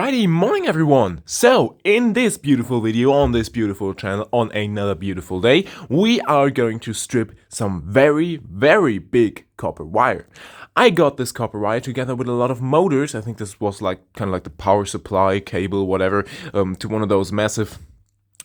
Alrighty, morning everyone! So, in this beautiful video, on this beautiful channel, on another beautiful day, we are going to strip some very, very big copper wire. I got this copper wire together with a lot of motors. I think this was like kind of like the power supply cable, whatever, to one of those massive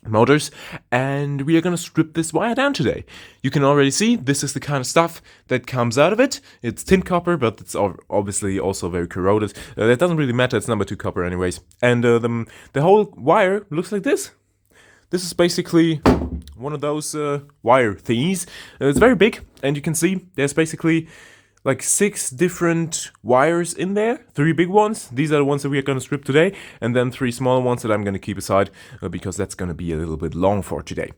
motors, and we are going to strip this wire down today. You can already see this is the kind of stuff that comes out of it. It's tin copper, but it's obviously also very corroded. That doesn't really matter, it's number 2 copper anyways. And the whole wire looks like this. This is basically one of those wire theis. It's very big, and you can see there's basically like 6 different wires in there, 3 big ones. These are the ones that we are going to strip today, and then 3 smaller ones that I'm going to keep aside because that's going to be a little bit long for today.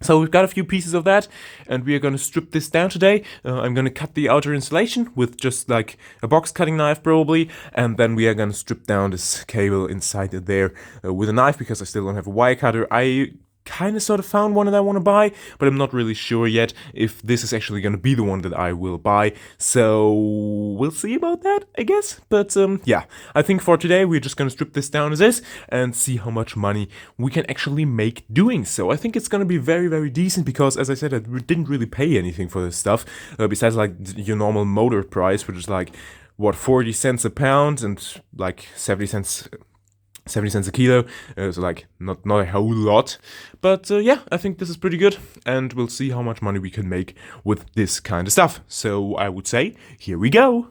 So we've got a few pieces of that, and we are going to strip this down today. I'm going to cut the outer insulation with just like a box cutting knife probably, and then we are going to strip down this cable inside there with a knife because I still don't have a wire cutter. I kind of sort of found one that I want to buy, but I'm not really sure yet if this is actually going to be the one that I will buy, so we'll see about that, I guess. But yeah, I think for today we're just going to strip this down as is and see how much money we can actually make doing so. I think it's going to be very, very decent because, as I said, I didn't really pay anything for this stuff, besides like your normal motor price, which is like, what, 40 cents a pound and like 70 cents a kilo, so like not a whole lot, but yeah, I think this is pretty good, and we'll see how much money we can make with this kind of stuff. So I would say, here we go.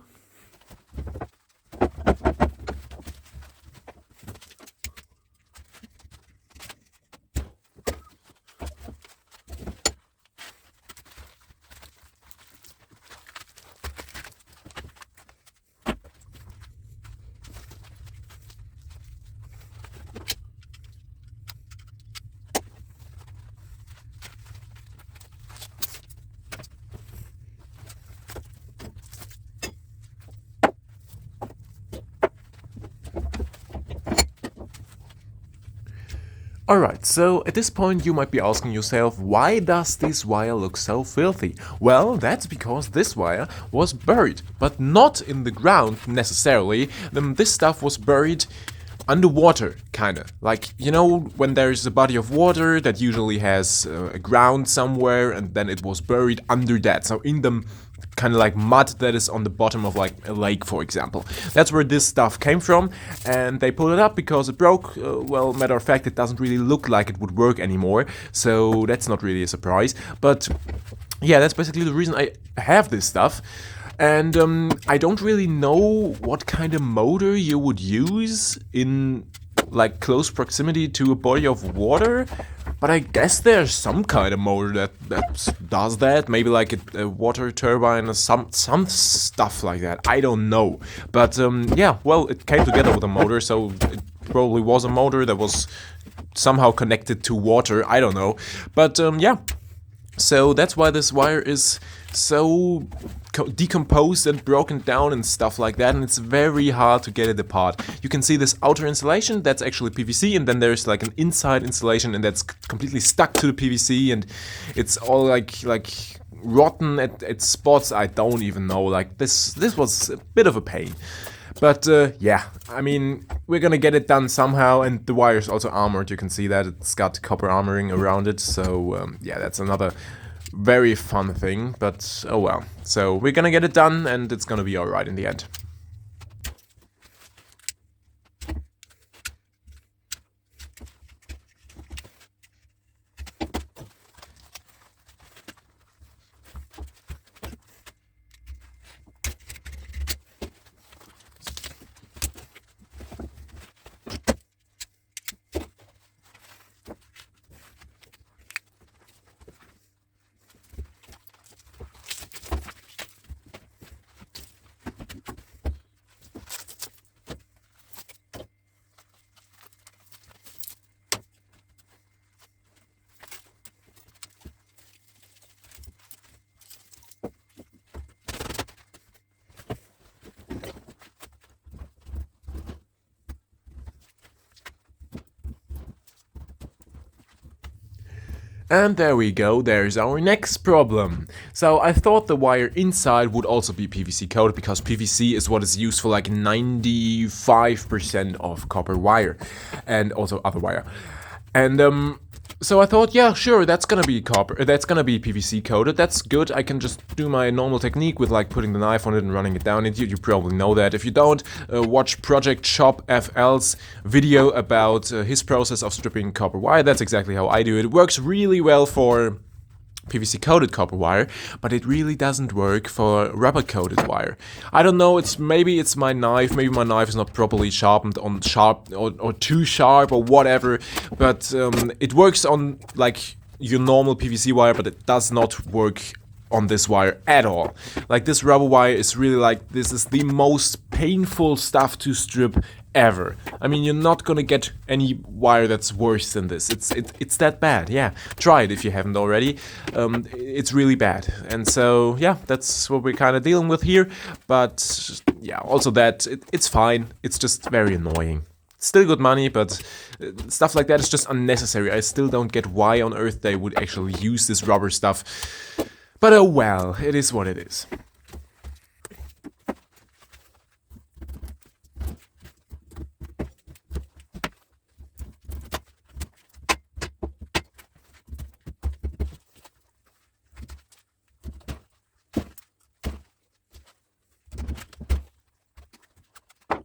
Alright, so at this point you might be asking yourself, why does this wire look so filthy? Well, that's because this wire was buried, but not in the ground necessarily. This stuff was buried underwater, kinda. Like, you know, when there's a body of water that usually has a ground somewhere, and then it was buried under that, so in the kind of like mud that is on the bottom of like a lake, for example. That's where this stuff came from, and they pulled it up because it broke. Well, matter of fact, it doesn't really look like it would work anymore, so that's not really a surprise. But yeah, that's basically the reason I have this stuff. And I don't really know what kind of motor you would use in like close proximity to a body of water, but I guess there's some kind of motor that does that. Maybe like a water turbine or some stuff like that. I don't know. But yeah, well, it came together with a motor, so it probably was a motor that was somehow connected to water. I don't know. But yeah. So that's why this wire is so decomposed and broken down and stuff like that, and it's very hard to get it apart. You can see this outer insulation, that's actually PVC, and then there's like an inside insulation, and that's completely stuck to the PVC, and it's all like rotten at spots. I don't even know. Like this was a bit of a pain. But yeah, I mean, we're gonna get it done somehow, and the wire is also armored. You can see that it's got copper armoring around it, so yeah, that's another very fun thing, but oh well. So we're gonna get it done, and it's gonna be alright in the end. And there we go, there's our next problem. So I thought the wire inside would also be PVC coated because PVC is what is used for like 95% of copper wire and also other wire. And so I thought, yeah, sure, that's gonna be PVC coated. That's good. I can just do my normal technique with like putting the knife on it and running it down. You probably know that. If you don't, watch Project Shop FL's video about his process of stripping copper wire. That's exactly how I do it. It works really well for PVC coated copper wire, but it really doesn't work for rubber coated wire. I don't know, maybe it's my knife, maybe my knife is not properly sharpened on sharp or too sharp or whatever, but it works on like your normal PVC wire, but it does not work on this wire at all. Like this rubber wire is really like, this is the most painful stuff to strip ever. I mean, you're not gonna get any wire that's worse than this. It's that bad. Yeah, try it if you haven't already. It's really bad. And so yeah, that's what we're kind of dealing with here. But yeah, also that it's fine. It's just very annoying. Still good money, but stuff like that is just unnecessary. I still don't get why on earth they would actually use this rubber stuff. But oh well, it is what it is.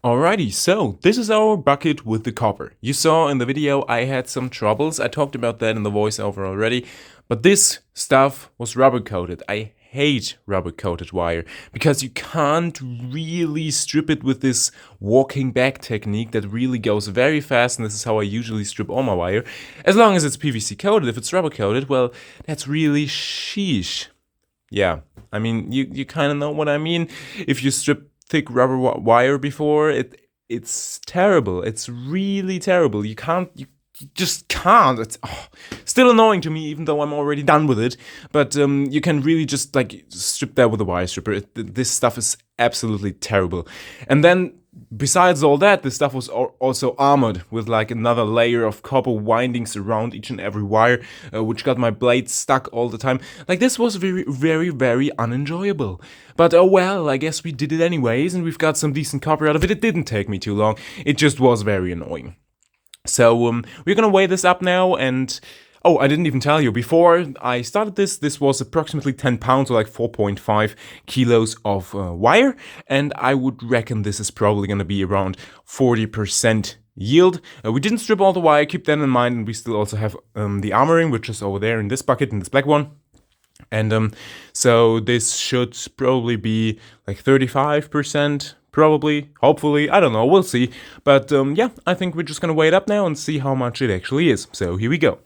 Alrighty, so this is our bucket with the copper. You saw in the video I had some troubles. I talked about that in the voiceover already. But this stuff was rubber coated. I hate rubber coated wire because you can't really strip it with this walking back technique that really goes very fast, and this is how I usually strip all my wire. As long as it's PVC coated. If it's rubber coated, well, that's really sheesh. Yeah, I mean, you kind of know what I mean. If you strip thick rubber wire before, it's terrible. It's really terrible. You just can't. It's still annoying to me, even though I'm already done with it. But you can really just like strip that with a wire stripper. This stuff is absolutely terrible. And then besides all that, this stuff was also armored with like another layer of copper windings around each and every wire, which got my blade stuck all the time. Like this was very, very, very unenjoyable. But oh well, I guess we did it anyways, and we've got some decent copper out of it. It didn't take me too long. It just was very annoying. So we're gonna weigh this up now, and oh, I didn't even tell you, before I started this was approximately 10 pounds, or like 4.5 kilos of wire, and I would reckon this is probably gonna be around 40% yield. We didn't strip all the wire, keep that in mind, and we still also have the armoring, which is over there in this bucket, in this black one. And so this should probably be like 35%. Probably, hopefully, I don't know, we'll see. But yeah, I think we're just gonna weigh it up now and see how much it actually is. So here we go.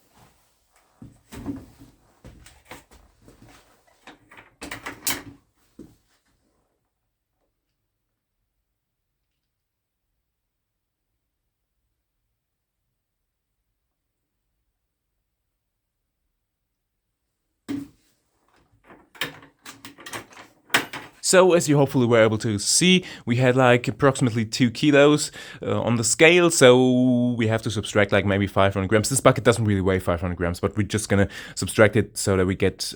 So as you hopefully were able to see, we had like approximately 2 kilos on the scale, so we have to subtract like maybe 500 grams. This bucket doesn't really weigh 500 grams, but we're just gonna subtract it so that we get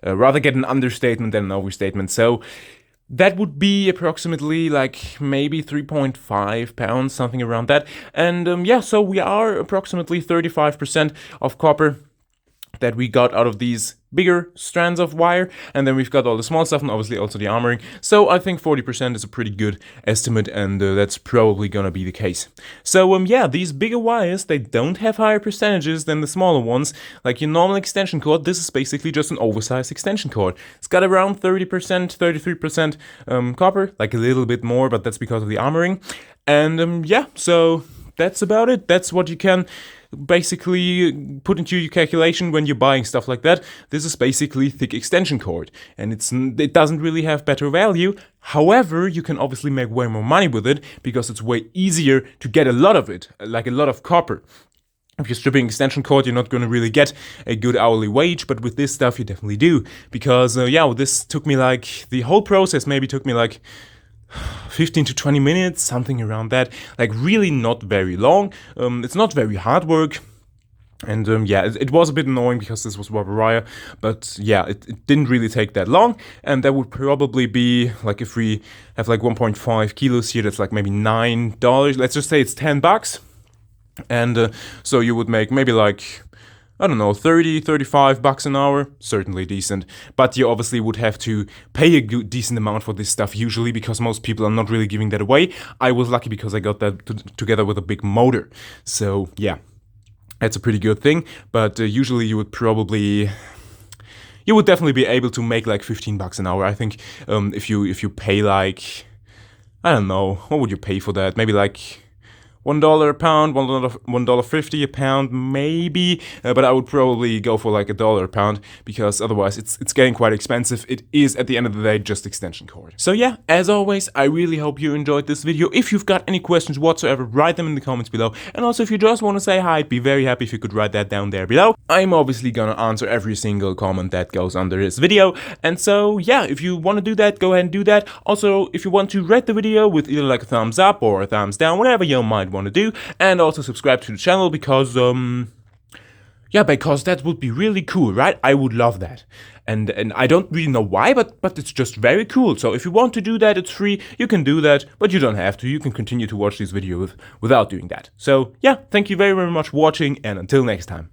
rather get an understatement than an overstatement. So that would be approximately like maybe 3.5 pounds, something around that. And yeah, so we are approximately 35% of copper that we got out of these bigger strands of wire, and then we've got all the small stuff and obviously also the armoring. So I think 40% is a pretty good estimate, and that's probably gonna be the case. So yeah, these bigger wires, they don't have higher percentages than the smaller ones. Like your normal extension cord, this is basically just an oversized extension cord. It's got around 30%, 33% copper, like a little bit more, but that's because of the armoring. And yeah, so that's about it. That's what you can basically put into your calculation when you're buying stuff like that. This is basically thick extension cord, and it doesn't really have better value. However, you can obviously make way more money with it because it's way easier to get a lot of it, like a lot of copper. If you're stripping extension cord, you're not going to really get a good hourly wage, but with this stuff you definitely do, because yeah, this took me like, the whole process maybe took me like 15 to 20 minutes, something around that. Like really not very long. It's not very hard work. And yeah, it was a bit annoying because this was rubber wire, but yeah, it didn't really take that long. And that would probably be like, if we have like 1.5 kilos here, that's like maybe $9. Let's just say it's $10. And so you would make maybe like, I don't know, 30, $35 an hour, certainly decent. But you obviously would have to pay a good, decent amount for this stuff usually, because most people are not really giving that away. I was lucky because I got that together with a big motor. So yeah, that's a pretty good thing. But usually you would definitely be able to make like $15 an hour. I think if you pay like, I don't know, what would you pay for that? Maybe like $1 a pound, $1.50 a pound, maybe. But I would probably go for like $1 a pound, because otherwise it's getting quite expensive. It is, at the end of the day, just extension cord. So yeah, as always, I really hope you enjoyed this video. If you've got any questions whatsoever, write them in the comments below. And also, if you just want to say hi, I'd be very happy if you could write that down there below. I'm obviously gonna answer every single comment that goes under this video. And so yeah, if you want to do that, go ahead and do that. Also, if you want to rate the video with either like a thumbs up or a thumbs down, whatever you might want to do, and also subscribe to the channel, because yeah, because that would be really cool, right? I would love that. And I don't really know why, but it's just very cool. So if you want to do that, it's free. You can do that, but you don't have to. You can continue to watch these videos without doing that. So yeah, thank you very, very much for watching, and until next time.